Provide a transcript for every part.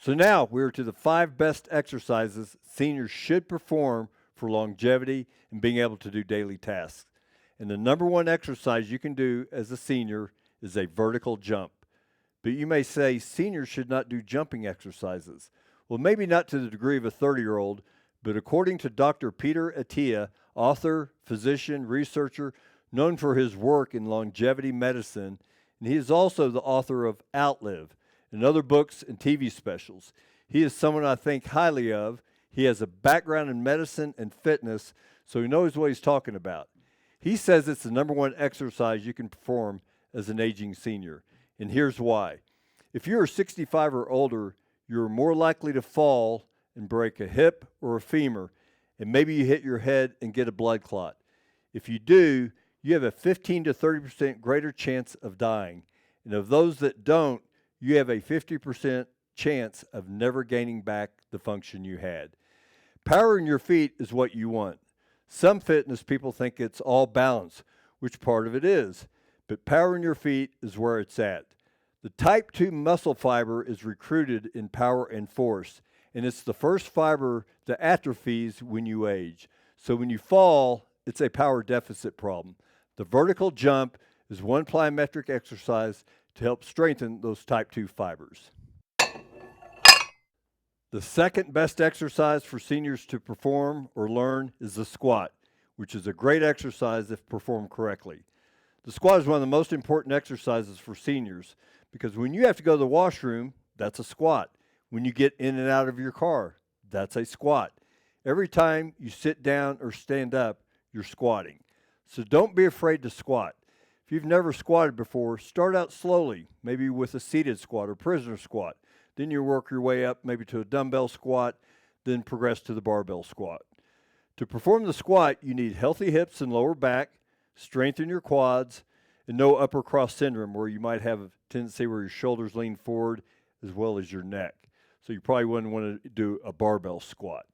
So now we're to the 5 best exercises seniors should perform for longevity and being able to do daily tasks. And the number one exercise you can do as a senior is a vertical jump. But you may say seniors should not do jumping exercises. Well, maybe not to the degree of a 30-year-old, but according to Dr. Peter Attia, author, physician, researcher, known for his work in longevity medicine, and he is also the author of Outlive and other books and TV specials. He is someone I think highly of. He has a background in medicine and fitness, so he knows what he's talking about. He says it's the number one exercise you can perform as an aging senior, and here's why. If you're 65 or older, you're more likely to fall and break a hip or a femur, and maybe you hit your head and get a blood clot. If you do, you have a 15 to 30% greater chance of dying, and of those that don't, you have a 50% chance of never gaining back the function you had. Power in your feet is what you want. Some fitness people think it's all balance, which part of it is, but power in your feet is where it's at. The type 2 muscle fiber is recruited in power and force, and it's the first fiber that atrophies when you age. So when you fall, it's a power deficit problem. The vertical jump is one plyometric exercise to help strengthen those type 2 fibers. The second best exercise for seniors to perform or learn is the squat, which is a great exercise if performed correctly. The squat is one of the most important exercises for seniors because when you have to go to the washroom, that's a squat. When you get in and out of your car, that's a squat. Every time you sit down or stand up, you're squatting. So don't be afraid to squat. If you've never squatted before, start out slowly, maybe with a seated squat or prisoner squat. Then you work your way up maybe to a dumbbell squat, then progress to the barbell squat. To perform the squat, you need healthy hips and lower back, strengthen your quads, and no upper cross syndrome where you might have a tendency where your shoulders lean forward as well as your neck. So you probably wouldn't want to do a barbell squat.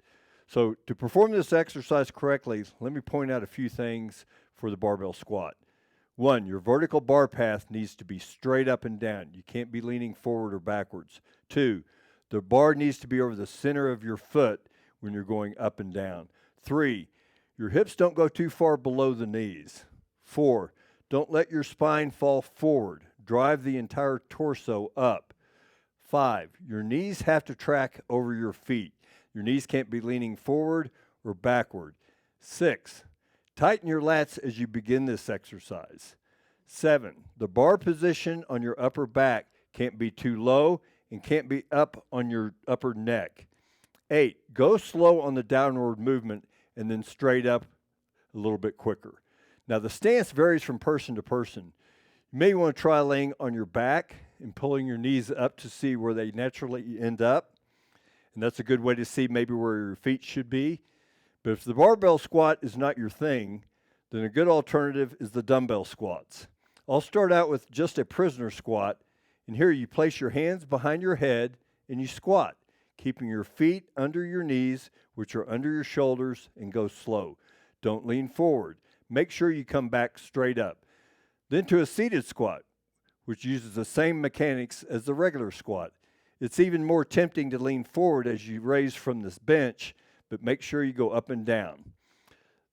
So to perform this exercise correctly, let me point out a few things for the barbell squat. 1, your vertical bar path needs to be straight up and down. You can't be leaning forward or backwards. 2, the bar needs to be over the center of your foot when you're going up and down. 3, your hips don't go too far below the knees. 4, don't let your spine fall forward. Drive the entire torso up. 5, your knees have to track over your feet. Your knees can't be leaning forward or backward. 6, tighten your lats as you begin this exercise. 7, the bar position on your upper back can't be too low and can't be up on your upper neck. 8, go slow on the downward movement and then straight up a little bit quicker. Now the stance varies from person to person. You may want to try laying on your back and pulling your knees up to see where they naturally end up. And that's a good way to see maybe where your feet should be. But if the barbell squat is not your thing, then a good alternative is the dumbbell squats. I'll start out with just a prisoner squat, and here you place your hands behind your head and you squat, keeping your feet under your knees, which are under your shoulders, and go slow. Don't lean forward. Make sure you come back straight up. Then to a seated squat, which uses the same mechanics as the regular squat. It's even more tempting to lean forward as you raise from this bench, but make sure you go up and down.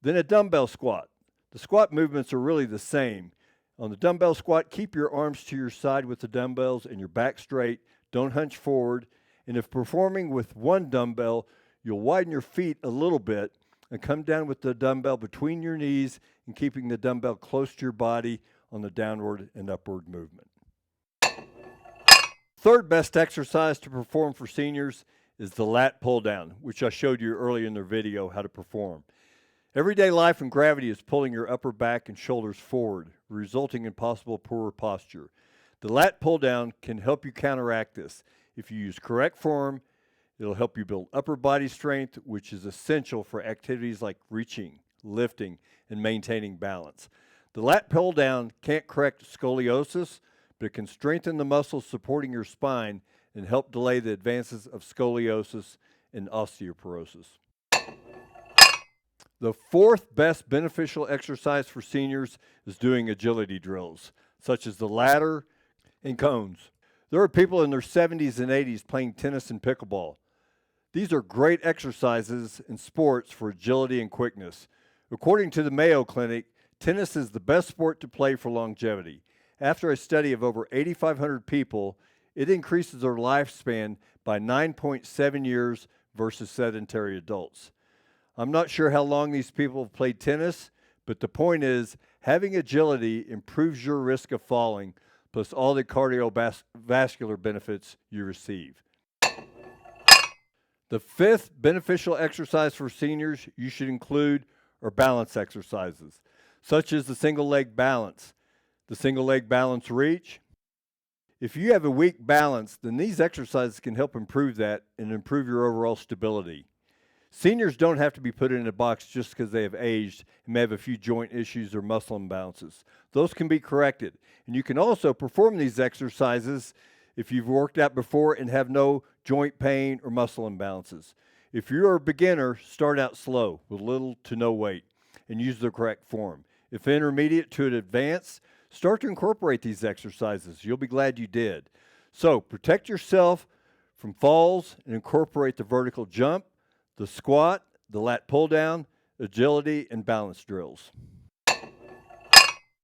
Then a dumbbell squat. The squat movements are really the same. On the dumbbell squat, keep your arms to your side with the dumbbells and your back straight. Don't hunch forward. And if performing with one dumbbell, you'll widen your feet a little bit and come down with the dumbbell between your knees and keeping the dumbbell close to your body on the downward and upward movement. Third best exercise to perform for seniors is the lat pull-down, which I showed you earlier in the video how to perform. Everyday life and gravity is pulling your upper back and shoulders forward, resulting in possible poorer posture. The lat pull-down can help you counteract this. If you use correct form, it'll help you build upper body strength, which is essential for activities like reaching, lifting, and maintaining balance. The lat pull-down can't correct scoliosis, but it can strengthen the muscles supporting your spine and help delay the advances of scoliosis and osteoporosis. The fourth best beneficial exercise for seniors is doing agility drills, such as the ladder and cones. There are people in their 70s and 80s playing tennis and pickleball. These are great exercises and sports for agility and quickness. According to the Mayo Clinic, tennis is the best sport to play for longevity. After a study of over 8,500 people, it increases their lifespan by 9.7 years versus sedentary adults. I'm not sure how long these people have played tennis, but the point is, having agility improves your risk of falling, plus all the cardiovascular benefits you receive. The fifth beneficial exercise for seniors you should include are balance exercises, such as the single leg balance, the single leg balance reach. If you have a weak balance, then these exercises can help improve that and improve your overall stability. Seniors don't have to be put in a box just because they have aged and may have a few joint issues or muscle imbalances. Those can be corrected. And you can also perform these exercises if you've worked out before and have no joint pain or muscle imbalances. If you're a beginner, start out slow with little to no weight and use the correct form. If intermediate to advanced, start to incorporate these exercises. You'll be glad you did. So protect yourself from falls and incorporate the vertical jump, the squat, the lat pull down, agility, and balance drills.